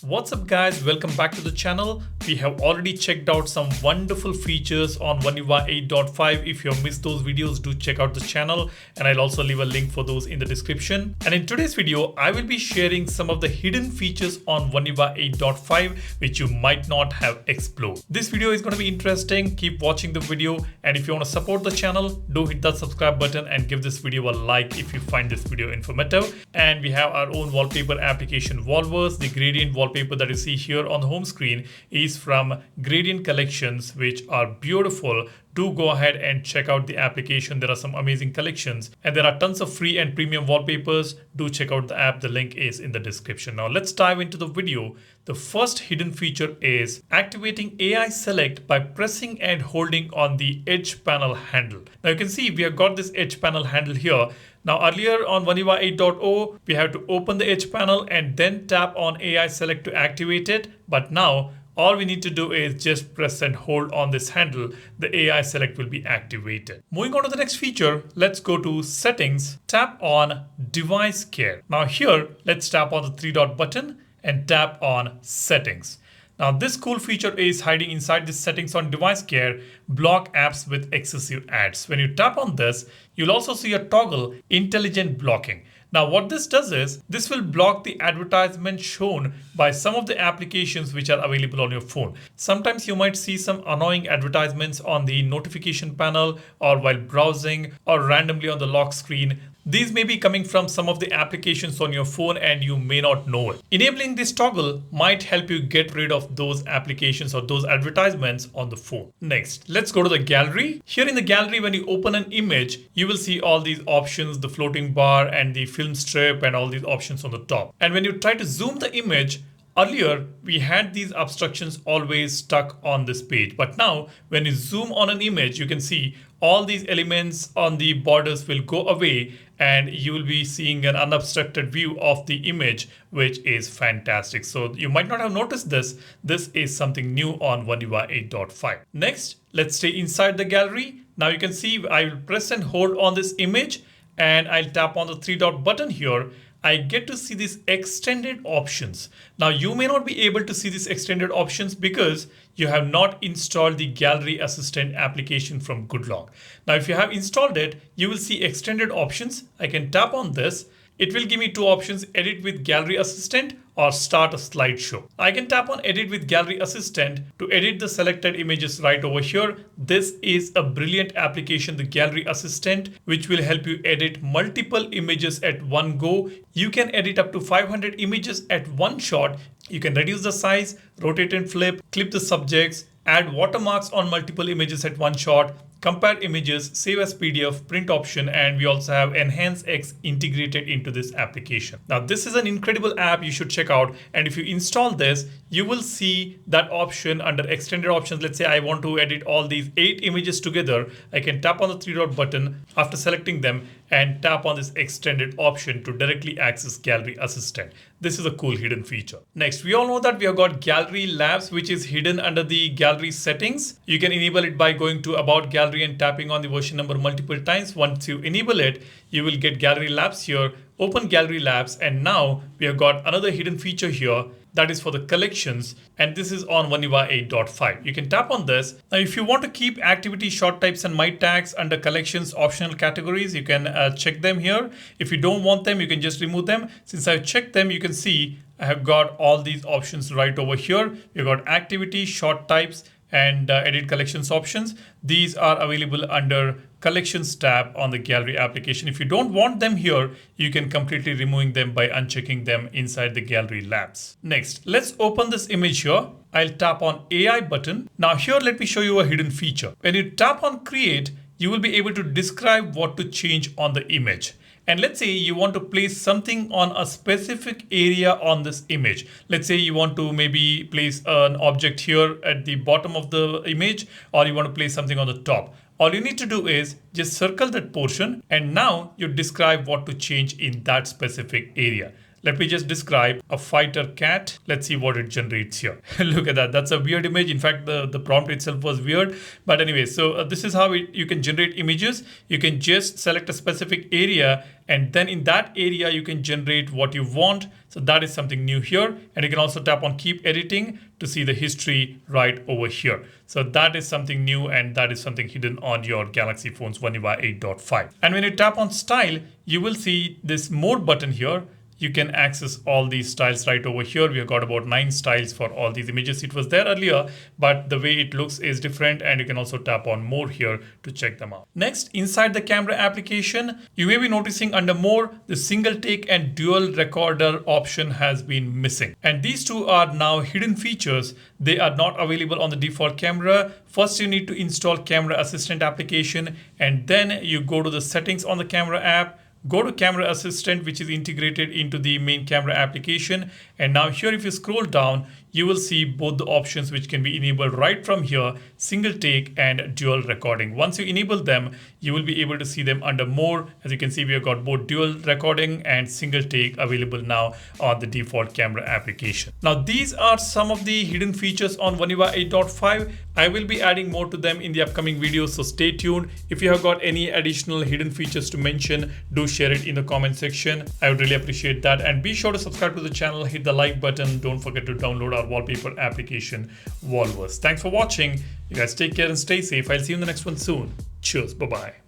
What's up guys, welcome back to the channel. We have already checked out some wonderful features on One UI 8.5. If you have missed those videos, do check out the channel and I'll also leave a link for those in the description. And in today's video, I will be sharing some of the hidden features on One UI 8.5 which you might not have explored. This video is going to be interesting. Keep watching the video, and if you want to support the channel, do hit that subscribe button and give this video a like if you find this video informative. And we have our own wallpaper application, Wallverse. The gradient wallpaper that you see here on the home screen is from Gradient Collections, which are beautiful. Do go ahead and check out the application. There are some amazing collections and there are tons of free and premium wallpapers. Do check out the app. The link is in the description. Now let's dive into the video. The first hidden feature is activating AI Select by pressing and holding on the Edge panel handle. Now you can see we have got this Edge panel handle here. Now earlier on One UI 8.0, we have to open the Edge panel and then tap on AI Select to activate it. But now all we need to do is just press and hold on this handle. The AI Select will be activated. Moving on to the next feature, let's go to Settings, tap on Device Care. Now here, let's tap on the three-dot button and tap on Settings. Now this cool feature is hiding inside the settings on Device Care, block apps with excessive ads. When you tap on this, you'll also see a toggle Intelligent Blocking. Now what this does is, this will block the advertisement shown by some of the applications which are available on your phone. Sometimes you might see some annoying advertisements on the notification panel or while browsing or randomly on the lock screen. These may be coming from some of the applications on your phone and you may not know it. Enabling this toggle might help you get rid of those applications or those advertisements on the phone. Next, let's go to the gallery. Here in the gallery, when you open an image, you will see all these options, the floating bar and the film strip and all these options on the top. And when you try to zoom the image, earlier, we had these obstructions always stuck on this page, but now when you zoom on an image, you can see all these elements on the borders will go away and you will be seeing an unobstructed view of the image, which is fantastic. So you might not have noticed this. This is something new on One UI 8.5. Next, let's stay inside the gallery. Now you can see I will press and hold on this image and I'll tap on the three-dot button here. I get to see these extended options. Now you may not be able to see these extended options because you have not installed the Gallery Assistant application from Goodlock. Now if you have installed it, you will see extended options. I can tap on this. It will give me two options, Edit with Gallery Assistant or Start a Slideshow. I can tap on Edit with Gallery Assistant to edit the selected images right over here. This is a brilliant application, the Gallery Assistant, which will help you edit multiple images at one go. You can edit up to 500 images at one shot. You can reduce the size, rotate and flip, clip the subjects, add watermarks on multiple images at one shot, compare images, save as PDF, print option, and we also have Enhance X integrated into this application. Now this is an incredible app you should check out, and if you install this, you will see that option under extended options. Let's say I want to edit all these 8 images together. I can tap on the three-dot button after selecting them and tap on this extended option to directly access Gallery Assistant. This is a cool hidden feature. Next, we all know that we have got Gallery Labs, which is hidden under the gallery settings. You can enable it by going to About Gallery and tapping on the version number multiple times. Once you enable it, you will get Gallery Labs here. Open Gallery Labs, and now we have got another hidden feature here that is for the collections, and this is on One UI 8.5. You can tap on this. Now if you want to keep activity short types and my tags under collections optional categories, you can check them here. If you don't want them, you can just remove them. Since I've checked them, you can see I have got all these options right over here. You've got activity, short types, and edit collections options. These are available under Collections tab on the Gallery application. If you don't want them here, you can completely removing them by unchecking them inside the Gallery Labs. Next, let's open this image here. I'll tap on AI button. Now here, let me show you a hidden feature. When you tap on Create, you will be able to describe what to change on the image. And let's say you want to place something on a specific area on this image. Let's say you want to maybe place an object here at the bottom of the image, or you want to place something on the top. All you need to do is just circle that portion, and now you describe what to change in that specific area. Let me just describe a fighter cat. Let's see what it generates here. Look at that. That's a weird image. In fact, the prompt itself was weird. But anyway, so this is how you can generate images. You can just select a specific area, and then in that area, you can generate what you want. So that is something new here. And you can also tap on keep editing to see the history right over here. So that is something new, and that is something hidden on your Galaxy phones One UI 8.5. And when you tap on style, you will see this more button here. You can access all these styles right over here. We have got about 9 styles for all these images. It was there earlier, but the way it looks is different, and you can also tap on more here to check them out. Next, inside the camera application, you may be noticing under more, the single take and dual recorder option has been missing. And these two are now hidden features. They are not available on the default camera. First, you need to install Camera Assistant application, and then you go to the settings on the camera app. Go to Camera Assistant, which is integrated into the main camera application. And now here, if you scroll down, you will see both the options which can be enabled right from here, single take and dual recording. Once you enable them, you will be able to see them under more. As you can see, we have got both dual recording and single take available now on the default camera application. Now, these are some of the hidden features on One UI 8.5. I will be adding more to them in the upcoming videos, so stay tuned. If you have got any additional hidden features to mention, do share it in the comment section. I would really appreciate that. And be sure to subscribe to the channel, hit the like button. Don't forget to download our wallpaper application, Wallverse. Thanks for watching. You guys take care and stay safe. I'll see you in the next one soon. Cheers. Bye-bye.